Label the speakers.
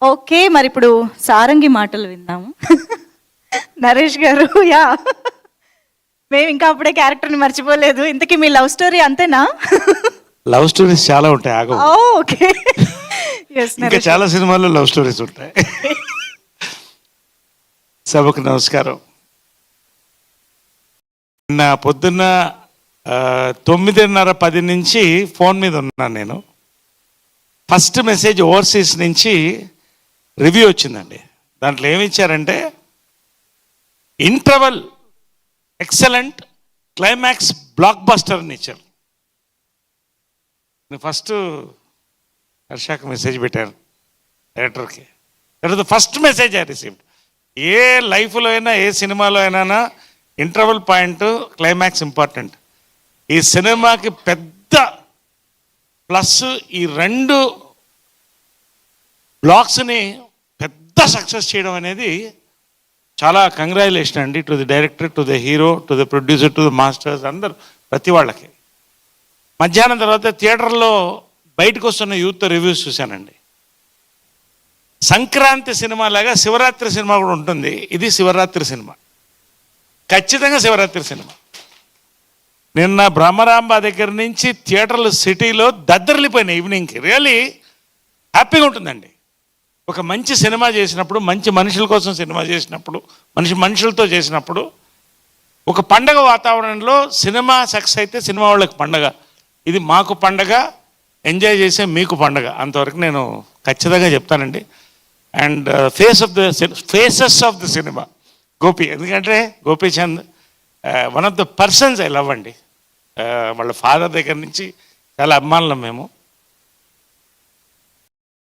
Speaker 1: Okay. మరిప్పుడు సారంగి మాటలు విందాము. నరేష్ గారు యా మేము ఇంకా అప్పుడే క్యారెక్టర్‌ని మర్చిపోలేదు. ఇంతకీ మీ లవ్ స్టోరీ అంతేనా?
Speaker 2: లవ్ స్టోరీస్ చాలా ఉంటాయి, ఆగవు.
Speaker 1: ఓకే. యెస్
Speaker 2: ఇంకా
Speaker 1: నరేష్.
Speaker 2: చాలా సినిమాల్లో లవ్ స్టోరీస్ ఉంటాయి. సభకు నమస్కారం. నిన్న పొద్దున్న 9:30, 10 నుంచి ఫోన్ మీద ఉన్నాను నేను. ఫస్ట్ మెసేజ్ ఓవర్సీస్ నుంచి రివ్యూ వచ్చిందండి. దాంట్లో ఏమి ఇచ్చారంటే, interval excellent, climax blockbuster అని ఇచ్చారు. నేను ఫస్ట్ హర్షాకు మెసేజ్ పెట్టాను, డైరెక్టర్కి. That is the first message I received. ఏ లైఫ్లో అయినా, ఏ సినిమాలో అయినా ఇంటర్వల్ పాయింట్, క్లైమాక్స్ ఇంపార్టెంట్. ఈ సినిమాకి పెద్ద ప్లస్ ఈ రెండు బ్లాక్స్ని పెద్ద సక్సెస్ చేయడం అనేది చాలా కంగ్రాచులేషన్ అండి. To the director, to the hero, to the producer, to the masters, అందరు ప్రతి వాళ్ళకి. మధ్యాహ్నం తర్వాత థియేటర్లో బయటకు వస్తున్న యూత్ రివ్యూస్ చూశానండి. సంక్రాంతి సినిమా లాగా శివరాత్రి సినిమా కూడా ఉంటుంది. ఇది శివరాత్రి సినిమా, ఖచ్చితంగా శివరాత్రి సినిమా. నిన్న బ్రహ్మరాంబ దగ్గర నుంచి థియేటర్లు సిటీలో దద్దరిల్లిపోయినాయి ఈవినింగ్కి. రియల్లీ హ్యాపీగా ఉంటుందండి. ఒక మంచి సినిమా చేసినప్పుడు, మంచి మనుషుల కోసం సినిమా చేసినప్పుడు, మనుషులతో చేసినప్పుడు, ఒక పండగ వాతావరణంలో సినిమా సక్సెస్ అయితే సినిమా వాళ్ళకి పండగ, ఇది మాకు పండగ, ఎంజాయ్ చేసే మీకు పండగ. అంతవరకు నేను ఖచ్చితంగా చెప్తానండి. And faces of the cinema Gopi, ఎందుకంటే Gopichand one of the persons I love అండి. వాళ్ళ ఫాదర్ దగ్గర నుంచి చాలా అభిమానులం మేము.